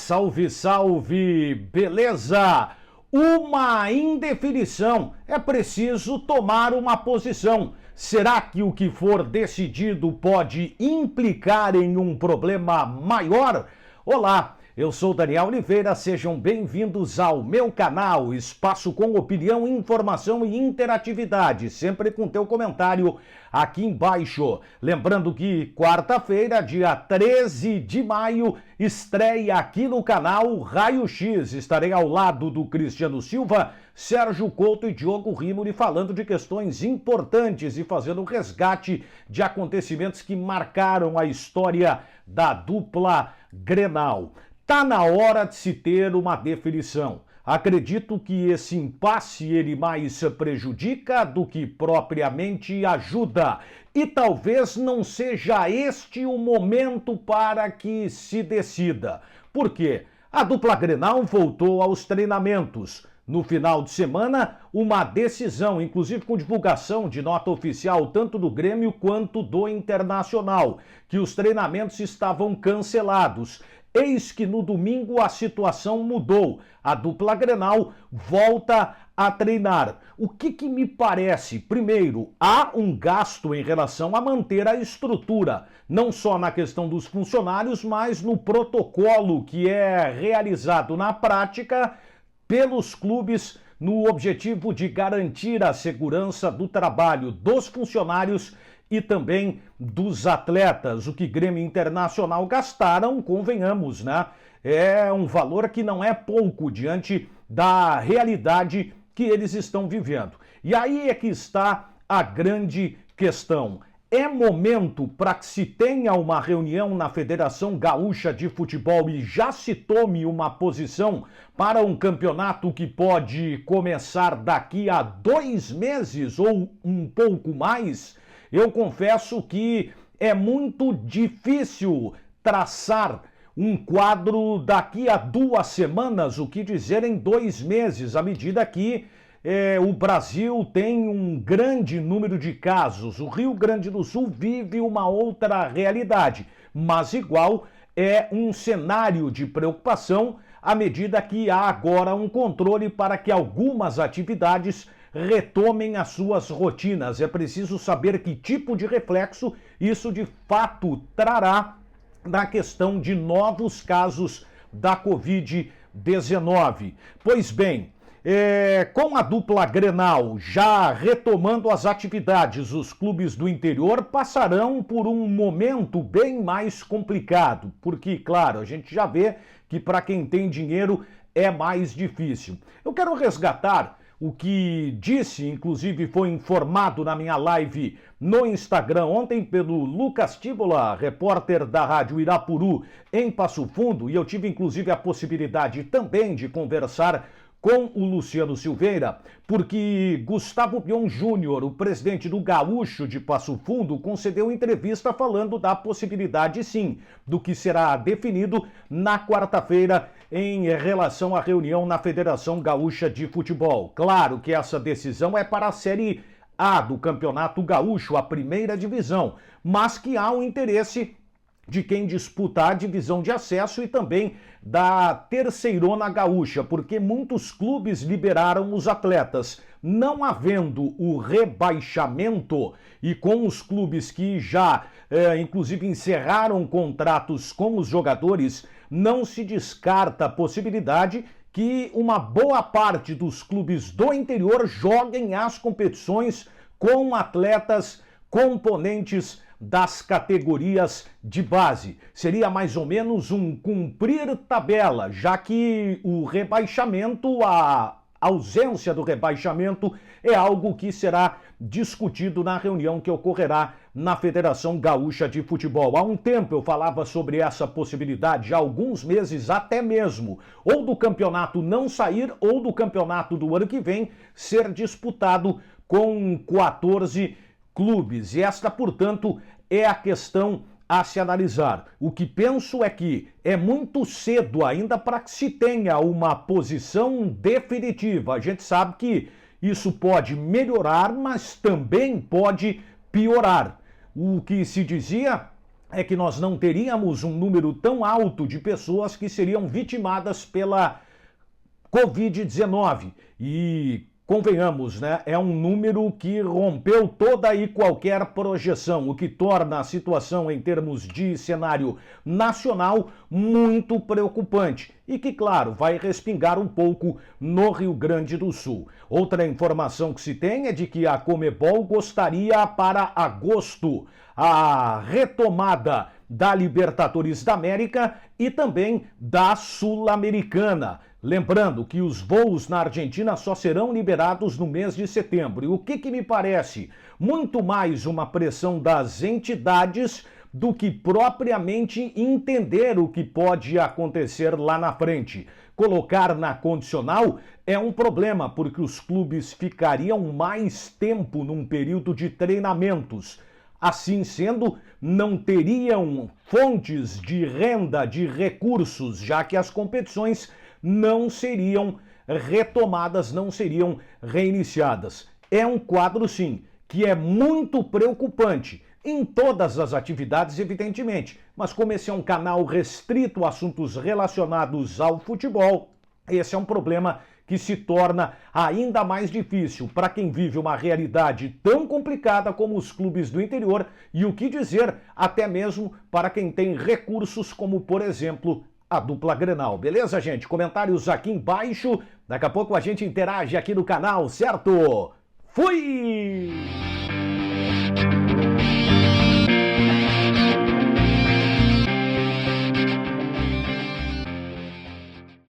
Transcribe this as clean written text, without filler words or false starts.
Salve, salve! Beleza? Uma indefinição. É preciso tomar uma posição. Será que o que for decidido pode implicar em um problema maior? Olá, eu sou Daniel Oliveira, sejam bem-vindos ao meu canal, espaço com opinião, informação e interatividade, sempre com teu comentário aqui embaixo. Lembrando que quarta-feira, dia 13 de maio, estreia aqui no canal Raio X. Estarei ao lado do Cristiano Silva, Sérgio Couto e Diogo Rimoli falando de questões importantes e fazendo um resgate de acontecimentos que marcaram a história da dupla Grenal. Tá na hora de se ter uma definição. Acredito que esse impasse ele mais prejudica do que propriamente ajuda. E talvez não seja este o momento para que se decida. Por quê? A dupla Grenal voltou aos treinamentos. No final de semana, uma decisão, inclusive com divulgação de nota oficial tanto do Grêmio quanto do Internacional, que os treinamentos estavam cancelados. Eis que no domingo a situação mudou. A dupla Grenal volta a treinar. O que me parece? Primeiro, há um gasto em relação a manter a estrutura, não só na questão dos funcionários, mas no protocolo que é realizado na prática pelos clubes no objetivo de garantir a segurança do trabalho dos funcionários e também dos atletas. O que Grêmio Internacional gastaram, convenhamos, né? É um valor que não é pouco diante da realidade que eles estão vivendo. E aí é que está a grande questão. É momento para que se tenha uma reunião na Federação Gaúcha de Futebol e já se tome uma posição para um campeonato que pode começar daqui a 2 meses ou um pouco mais? Eu confesso que é muito difícil traçar um quadro daqui a 2 semanas, o que dizer em 2 meses, à medida que o Brasil tem um grande número de casos. O Rio Grande do Sul vive uma outra realidade, mas igual é um cenário de preocupação à medida que há agora um controle para que algumas atividades retomem as suas rotinas. É preciso saber que tipo de reflexo isso de fato trará na questão de novos casos da Covid-19. Pois bem, com a dupla Grenal já retomando as atividades, os clubes do interior passarão por um momento bem mais complicado, porque, claro, a gente já vê que para quem tem dinheiro é mais difícil. Eu quero resgatar o que disse, inclusive foi informado na minha live no Instagram ontem pelo Lucas Tíbola, repórter da Rádio Irapuru em Passo Fundo, e eu tive inclusive a possibilidade também de conversar com o Luciano Silveira, porque Gustavo Pion Júnior, o presidente do Gaúcho de Passo Fundo, concedeu entrevista falando da possibilidade, sim, do que será definido na quarta-feira em relação à reunião na Federação Gaúcha de Futebol. Claro que essa decisão é para a Série A do Campeonato Gaúcho, a primeira divisão, mas que há um interesse de quem disputa a divisão de acesso e também da Terceirona Gaúcha, porque muitos clubes liberaram os atletas. Não havendo o rebaixamento e com os clubes que já, inclusive, encerraram contratos com os jogadores, não se descarta a possibilidade que uma boa parte dos clubes do interior joguem as competições com atletas componentes das categorias de base. Seria mais ou menos um cumprir tabela, já que o rebaixamento, a ausência do rebaixamento é algo que será discutido na reunião que ocorrerá na Federação Gaúcha de Futebol. Há um tempo eu falava sobre essa possibilidade, há alguns meses até mesmo, ou do campeonato não sair ou do campeonato do ano que vem ser disputado com 14 clubes. E esta, portanto, é a questão a se analisar. O que penso é que é muito cedo ainda para que se tenha uma posição definitiva. A gente sabe que isso pode melhorar, mas também pode piorar. O que se dizia é que nós não teríamos um número tão alto de pessoas que seriam vitimadas pela Covid-19. E convenhamos, né? É um número que rompeu toda e qualquer projeção, o que torna a situação em termos de cenário nacional muito preocupante e que, claro, vai respingar um pouco no Rio Grande do Sul. Outra informação que se tem é de que a Conmebol gostaria para agosto a retomada da Libertadores da América e também da Sul-Americana. Lembrando que os voos na Argentina só serão liberados no mês de setembro. E o que me parece? Muito mais uma pressão das entidades do que propriamente entender o que pode acontecer lá na frente. Colocar na condicional é um problema, porque os clubes ficariam mais tempo num período de treinamentos. Assim sendo, não teriam fontes de renda, de recursos, já que as competições não seriam retomadas, não seriam reiniciadas. É um quadro, sim, que é muito preocupante em todas as atividades, evidentemente, mas como esse é um canal restrito a assuntos relacionados ao futebol, esse é um problema que se torna ainda mais difícil para quem vive uma realidade tão complicada como os clubes do interior e o que dizer até mesmo para quem tem recursos como, por exemplo, a dupla Grenal. Beleza, gente? Comentários aqui embaixo. Daqui a pouco a gente interage aqui no canal, certo? Fui!